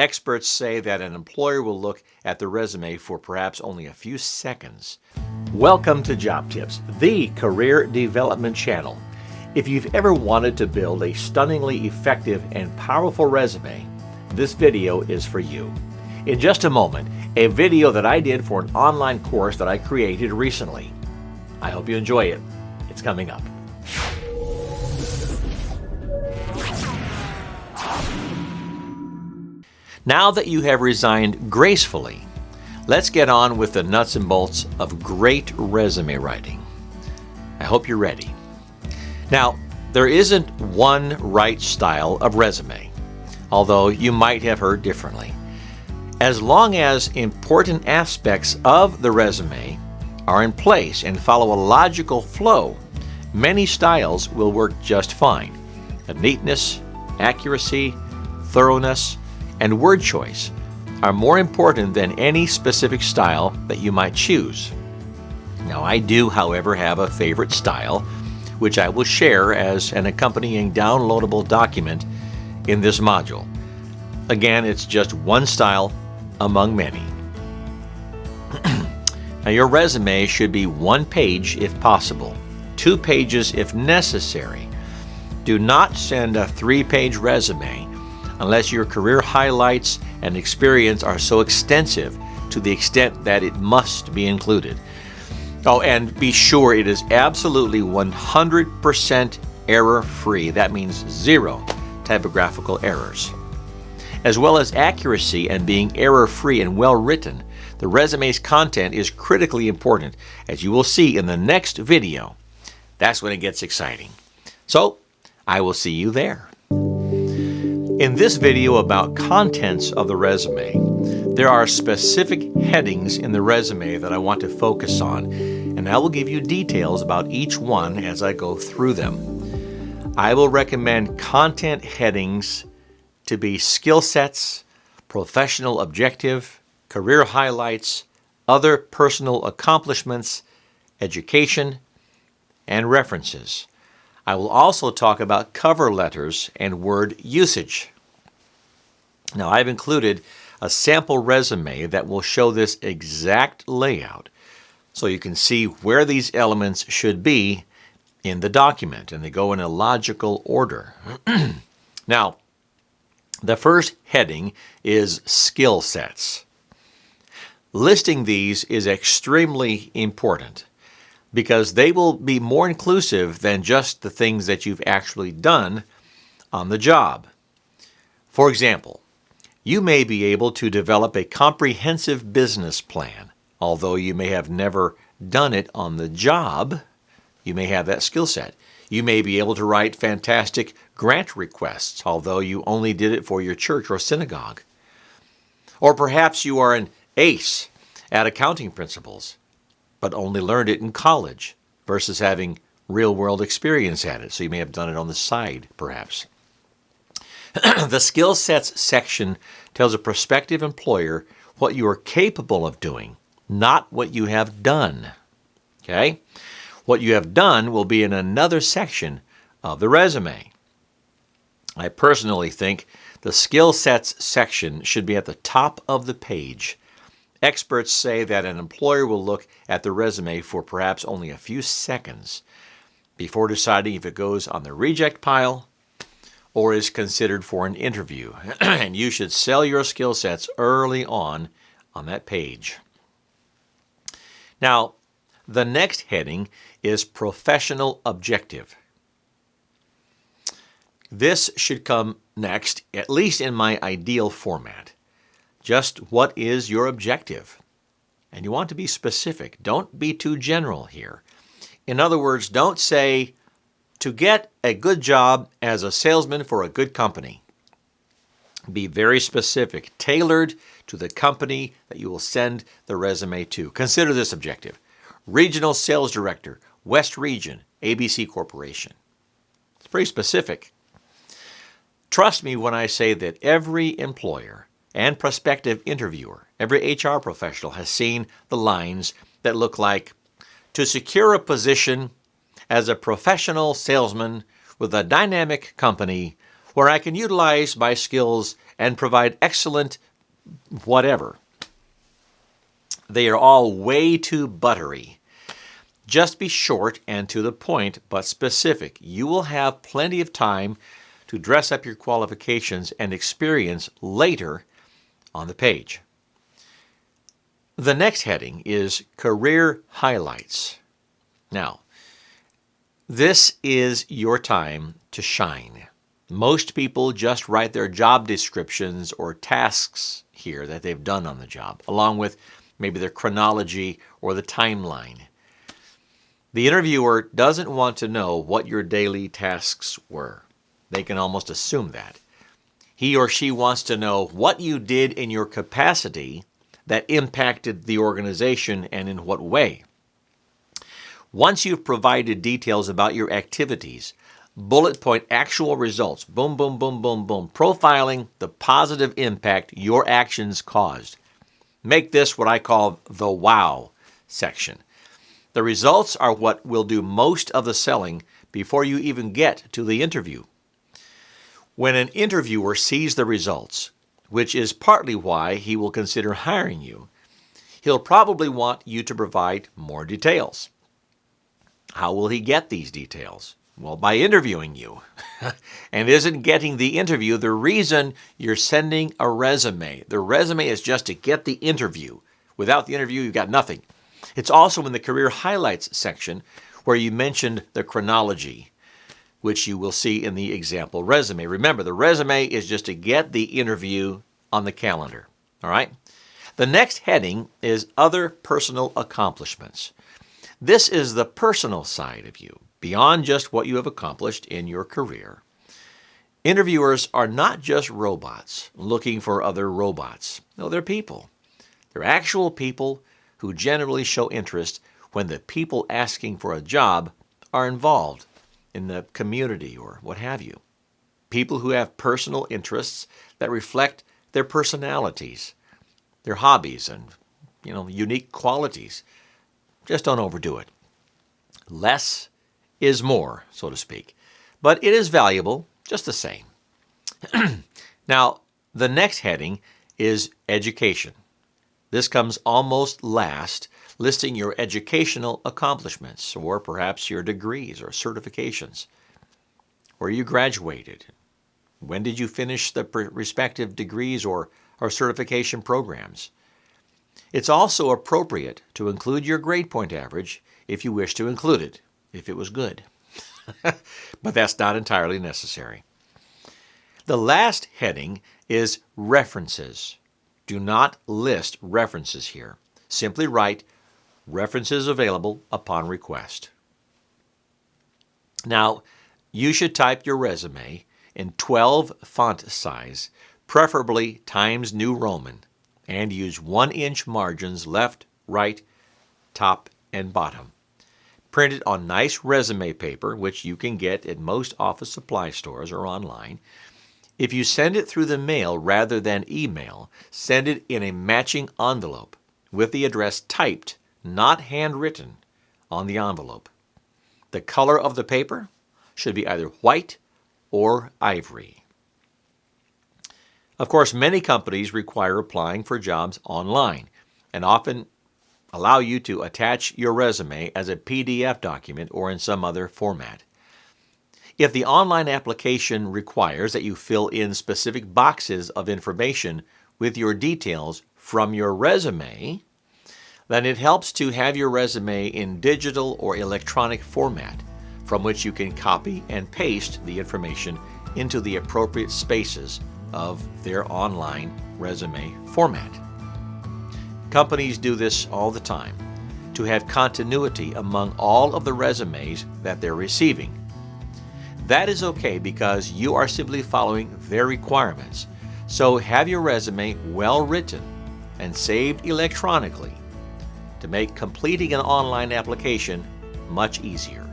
Experts say that an employer will look at the resume for perhaps only a few seconds. Welcome to Job Tips, the career development channel. If you've ever wanted to build a stunningly effective and powerful resume, this video is for you. In just a moment, a video that I did for an online course that I created recently. I hope you enjoy it. It's coming up. Now that you have resigned gracefully, let's get on with the nuts and bolts of great resume writing. I hope you're ready. Now, there isn't one right style of resume, although you might have heard differently. As long as important aspects of the resume are in place and follow a logical flow, many styles will work just fine. The neatness, accuracy, thoroughness, and word choice are more important than any specific style that you might choose. Now, I do, however, have a favorite style, which I will share as an accompanying downloadable document in this module. Again, it's just one style among many. Now, your resume should be 1 page if possible, 2 pages if necessary. Do not send a 3-page resume unless your career highlights and experience are so extensive to the extent that it must be included. Oh, and be sure it is absolutely 100% error-free. That means 0 typographical errors. As well as accuracy and being error-free and well-written, the resume's content is critically important, as you will see in the next video. That's when it gets exciting. So, I will see you there. In this video about contents of the resume, there are specific headings in the resume that I want to focus on, and I will give you details about each one as I go through them. I will recommend content headings to be skill sets, professional objective, career highlights, other personal accomplishments, education, and references. I will also talk about cover letters and word usage. Now, I've included a sample resume that will show this exact layout so you can see where these elements should be in the document, and they go in a logical order. Now, the first heading is skill sets. Listing these is extremely important, because they will be more inclusive than just the things that you've actually done on the job. For example, you may be able to develop a comprehensive business plan. Although you may have never done it on the job, you may have that skill set. You may be able to write fantastic grant requests, although you only did it for your church or synagogue. Or perhaps you are an ace at accounting principles, but only learned it in college versus having real-world experience at it. So you may have done it on the side, perhaps. The skill sets section tells a prospective employer what you are capable of doing, not what you have done. Okay? What you have done will be in another section of the resume. I personally think the skill sets section should be at the top of the page. Experts say that an employer will look at the resume for perhaps only a few seconds before deciding if it goes on the reject pile or is considered for an interview. And you should sell your skill sets early on that page. Now, the next heading is professional objective. This should come next, at least in my ideal format. Just what is your objective? And you want to be specific. Don't be too general here. In other words, don't say, to get a good job as a salesman for a good company. Be very specific, tailored to the company that you will send the resume to. Consider this objective. Regional Sales Director, West Region, ABC Corporation. It's pretty specific. Trust me when I say that every employer and prospective interviewer, every HR professional has seen the lines that look like, to secure a position as a professional salesman with a dynamic company, where I can utilize my skills and provide excellent whatever. They are all way too buttery. Just be short and to the point, but specific. You will have plenty of time to dress up your qualifications and experience later on the page. The next heading is Career Highlights. Now, this is your time to shine. Most people just write their job descriptions or tasks here that they've done on the job, along with maybe their chronology or the timeline. The interviewer doesn't want to know what your daily tasks were. They can almost assume that. He or she wants to know what you did in your capacity that impacted the organization and in what way. Once you've provided details about your activities, bullet point actual results, boom, boom, boom, boom, boom, profiling the positive impact your actions caused. Make this what I call the wow section. The results are what will do most of the selling before you even get to the interview. When an interviewer sees the results, which is partly why he will consider hiring you, he'll probably want you to provide more details. How will he get these details? Well, by interviewing you. And isn't getting the interview the reason you're sending a resume? The resume is just to get the interview. Without the interview, you've got nothing. It's also in the Career Highlights section where you mentioned the chronology, which you will see in the example resume. Remember, the resume is just to get the interview on the calendar. All right? The next heading is Other Personal Accomplishments. This is the personal side of you, beyond just what you have accomplished in your career. Interviewers are not just robots looking for other robots. No, they're people. They're actual people who generally show interest when the people asking for a job are involved in the community or what have you. People who have personal interests that reflect their personalities, their hobbies, and unique qualities. Just don't overdo it. Less is more, so to speak. But it is valuable just the same. Now, the next heading is Education. This comes almost last, listing your educational accomplishments, or perhaps your degrees or certifications. Where you graduated. When did you finish the respective degrees or certification programs? It's also appropriate to include your grade point average if you wish to include it, if it was good. But that's not entirely necessary. The last heading is References. Do not list references here. Simply write references available upon request. Now, you should type your resume in 12 font size, preferably Times New Roman, and use 1-inch margins left, right, top, and bottom. Print it on nice resume paper, which you can get at most office supply stores or online. If you send it through the mail rather than email, send it in a matching envelope with the address typed, not handwritten, on the envelope. The color of the paper should be either white or ivory. Of course, many companies require applying for jobs online and often allow you to attach your resume as a PDF document or in some other format. If the online application requires that you fill in specific boxes of information with your details from your resume, then it helps to have your resume in digital or electronic format from which you can copy and paste the information into the appropriate spaces of their online resume format. Companies do this all the time to have continuity among all of the resumes that they're receiving. That is okay because you are simply following their requirements. So have your resume well written and saved electronically to make completing an online application much easier.